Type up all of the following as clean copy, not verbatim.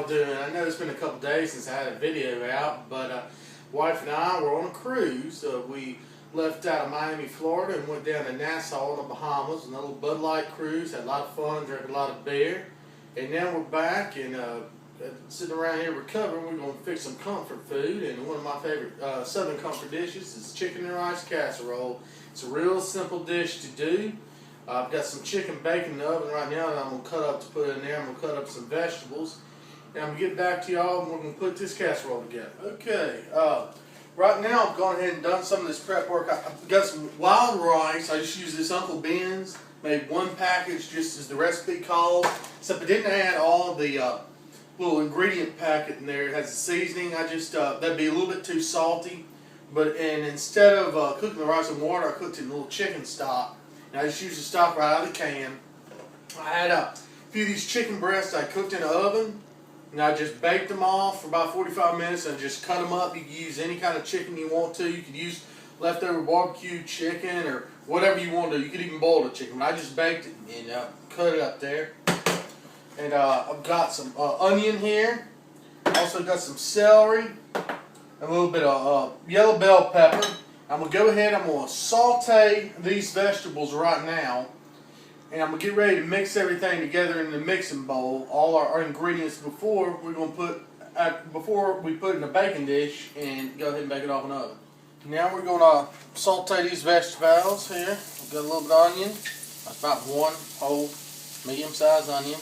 y'all doing? I know it's been a couple days since I had a video out, but wife and I were on a cruise. We left out of Miami, Florida, and went down to Nassau in the Bahamas on a little Budlight cruise. Had a lot of fun, drank a lot of beer, and now we're back and sitting around here recovering. We're going to fix some comfort food, and one of my favorite Southern comfort dishes is chicken and rice casserole. It's a real simple dish to do. I've got some chicken bacon in the oven right now that I'm going to cut up to put in there. I'm going to cut up some vegetables. And I'm going to get back to y'all and we're going to put this casserole together. Okay, right now I've gone ahead and done some of this prep work. I've got some wild rice. I just used this Uncle Ben's. Made one package just as the recipe called. Except I didn't add all the little ingredient packet in there. It has a seasoning. I just, that'd be a little bit too salty. And instead of cooking the rice in water, I cooked it in a little chicken stock. I just used the stock right out of the can. I had a few of these chicken breasts I cooked in the oven, and I just baked them off for about 45 minutes and just cut them up. You can use any kind of chicken you want to. You could use leftover barbecue chicken or whatever you want to do. You could even boil the chicken, but I just baked it and cut it up there. And I've got some onion here. Also got some celery, a little bit of yellow bell pepper. I'm going to go ahead, I'm going to saute these vegetables right now, and I'm going to get ready to mix everything together in the mixing bowl, all our ingredients before we put in the baking dish and go ahead and bake it off in the oven. Now we're going to saute these vegetables here. We've got a little bit of onion, that's about one whole medium-sized onion.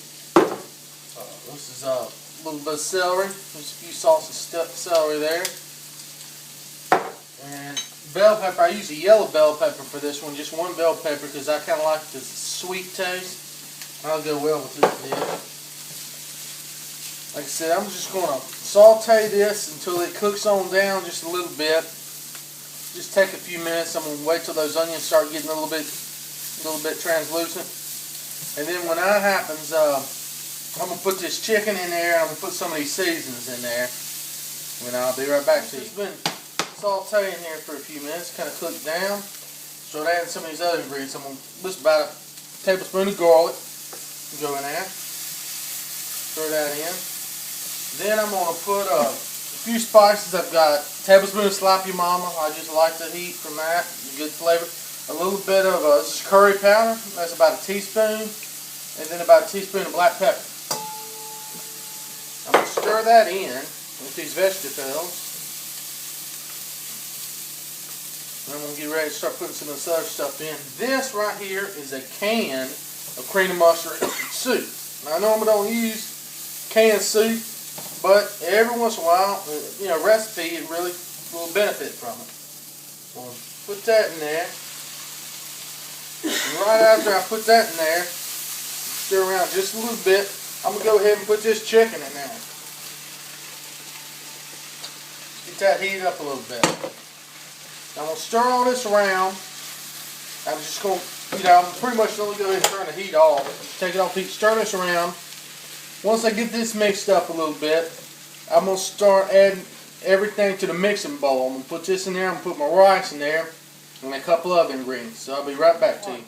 This is a little bit of celery, just a few salts of celery there. And bell pepper, I use a yellow bell pepper for this one, just one bell pepper because I kind of like the sweet taste. That'll go well with this dish. Like I said, I'm just going to saute this until it cooks on down just a little bit. Just take a few minutes. I'm going to wait till those onions start getting a little bit translucent. And then when that happens, I'm going to put this chicken in there and I'm going to put some of these seasonings in there. And I'll be right back to you. Sauteing here for a few minutes, kind of cook down. Start adding some of these other ingredients. I'm going to just about a tablespoon of garlic. Go in there. Throw that in. Then I'm going to put a few spices. I've got a tablespoon of sloppy mama. I just like the heat from that. Good flavor. A little bit of this is curry powder. That's about a teaspoon. And then about a teaspoon of black pepper. I'm going to stir that in with these vegetables. I'm going to get ready to start putting some of this other stuff in. This right here is a can of cream of mushroom soup. Now, I normally don't use canned soup, but every once in a while, recipe, it really will benefit from it. We'll put that in there. And right after I put that in there, stir around just a little bit, I'm going to go ahead and put this chicken in there. Get that heated up a little bit. I'm going to stir all this around. I'm just going to, I'm pretty much going to go ahead and turn the heat off. Take it off heat, stir this around. Once I get this mixed up a little bit, I'm going to start adding everything to the mixing bowl. I'm going to put this in there, I'm going to put my rice in there, and a couple of ingredients. So I'll be right back to you.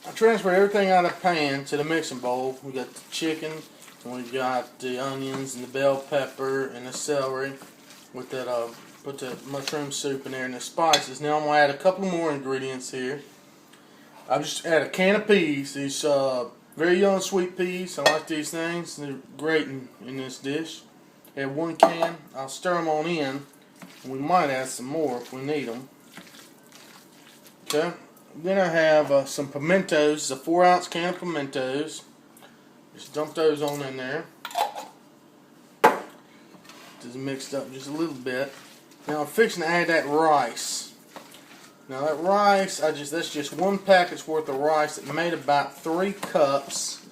I transferred everything out of the pan to the mixing bowl. We got the chicken, and we got the onions, and the bell pepper, and the celery with that put the mushroom soup in there and the spices. Now I'm going to add a couple more ingredients here. I've just add a can of peas. These very young sweet peas. I like these things. They're great in this dish. Add one can. I'll stir them on in. We might add some more if we need them. Okay. Then I have some pimentos. It's a 4-ounce can of pimentos. Just dump those on in there. Just mixed up just a little bit. Now I'm fixing to add that rice. Now that rice, that's just one packet's worth of rice that made about 3 cups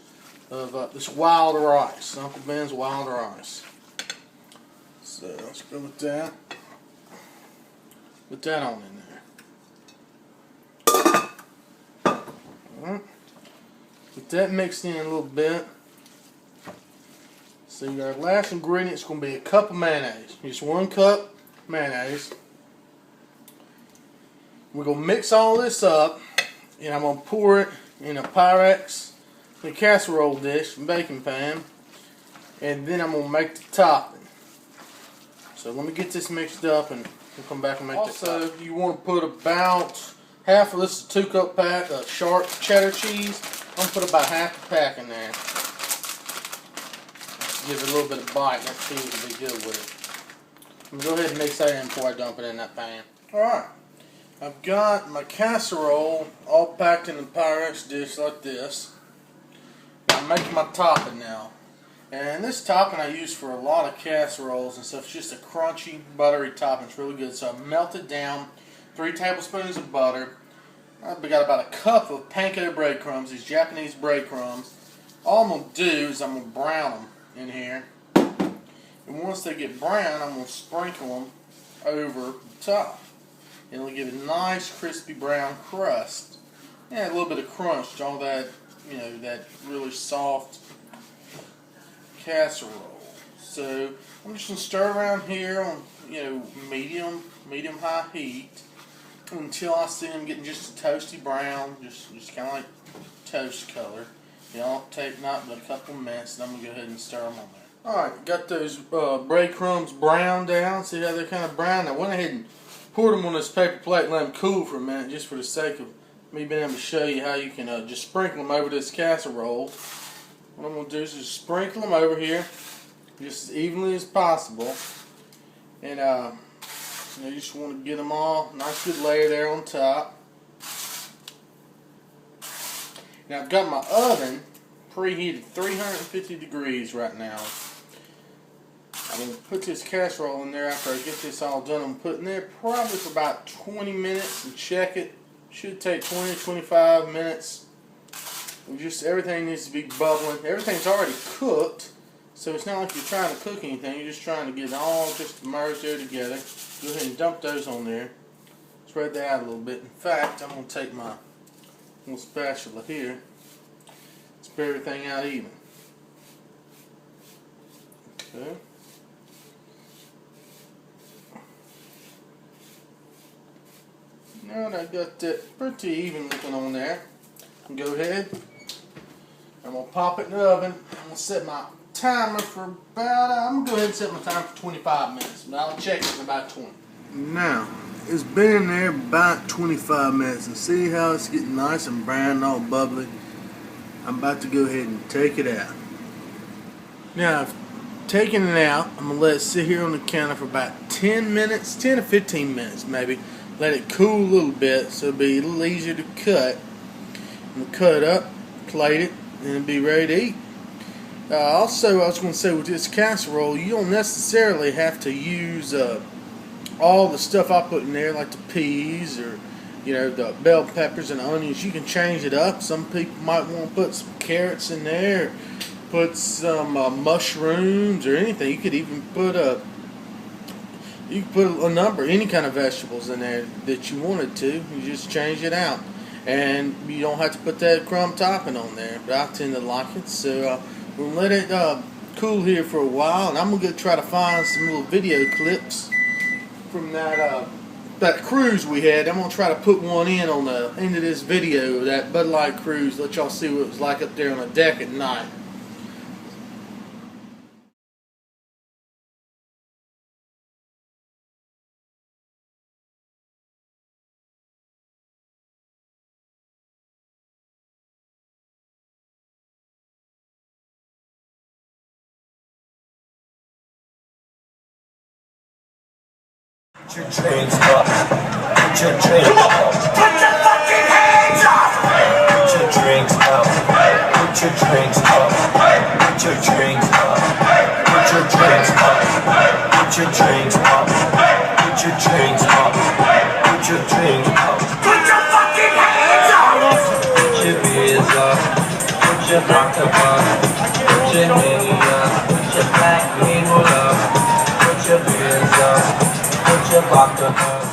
of this wild rice, Uncle Ben's wild rice. So let's go with that. Put that on in there. Alright. Get that mixed in a little bit. So our last ingredient is going to be a cup of mayonnaise. Just 1 cup mayonnaise. We're going to mix all this up, and I'm going to pour it in a Pyrex casserole dish, baking pan, and then I'm going to make the topping. So let me get this mixed up and we'll come back and make this. Also, you want to put about half of this 2-cup pack of sharp cheddar cheese. I'm going to put about half the pack in there. Give it a little bit of bite, and that cheese will be good with it. I'm going to go ahead and mix that in before I dump it in that pan. Alright, I've got my casserole all packed in a Pyrex dish like this. I'm making my topping now. And this topping I use for a lot of casseroles and stuff. It's just a crunchy, buttery topping. It's really good. So I melted down 3 tablespoons of butter. I've got about a cup of panko breadcrumbs, these Japanese breadcrumbs. All I'm going to do is I'm going to brown them in here. And once they get brown, I'm going to sprinkle them over the top. It'll give it a nice crispy brown crust. Yeah, a little bit of crunch, all that, you know, that really soft casserole. So I'm just going to stir around here on, you know, medium high heat until I see them getting just a toasty brown, just kind of like toast color. You know, take not but a couple of minutes, and I'm going to go ahead and stir them on there. Alright, got those breadcrumbs browned down. See how they're kind of brown? I went ahead and poured them on this paper plate and let them cool for a minute, just for the sake of me being able to show you how you can just sprinkle them over this casserole. What I'm going to do is just sprinkle them over here just as evenly as possible. And you just want to get them all nice good layer there on top. Now I've got my oven preheated 350 degrees right now. I'm going to put this casserole in there after I get this all done. I'm putting it there probably for about 20 minutes and check it. Should take 20 to 25 minutes. Just everything needs to be bubbling. Everything's already cooked, so it's not like you're trying to cook anything. You're just trying to get it all just merged there together. Go ahead and dump those on there. Spread that out a little bit. In fact, I'm going to take my little spatula here, spread everything out even. Okay. Now that I got that pretty even looking on there, go ahead. I'm going to pop it in the oven. I'm going to set my timer for about, I'm going to go ahead and set my timer for 25 minutes, but I'll check it in about 20. Now, it's been in there about 25 minutes, and see how it's getting nice and brown and all bubbly. I'm about to go ahead and take it out. Now, I've taken it out. I'm going to let it sit here on the counter for about 10 minutes, 10 to 15 minutes maybe. Let it cool a little bit so it'll be a little easier to cut. I'm going to cut it up, plate it, and it'll be ready to eat. Also, I was going to say with this casserole, you don't necessarily have to use all the stuff I put in there, like the peas or the bell peppers and onions. You can change it up. Some people might want to put some carrots in there, put some mushrooms or anything. You could even put any kind of vegetables in there that you wanted to. You just change it out, and you don't have to put that crumb topping on there. But I tend to like it, so we'll let it cool here for a while, and I'm gonna try to find some little video clips from that cruise we had. I'm gonna try to put one in on the end of this video of that Budlight cruise. Let y'all see what it was like up there on the deck at night. Put your drinks up. Put your drinks up. Put your fucking hands up. Put your drinks up. Put your drinks up. Put your drinks up. Put your drinks up. Put your drinks up. Put your drinks up. Put your drinks up. Put your fucking hands up. Put your beers up. Put your vodka up. Put your Henny up. Put your black label up. Put your beers up. Put your vodka up.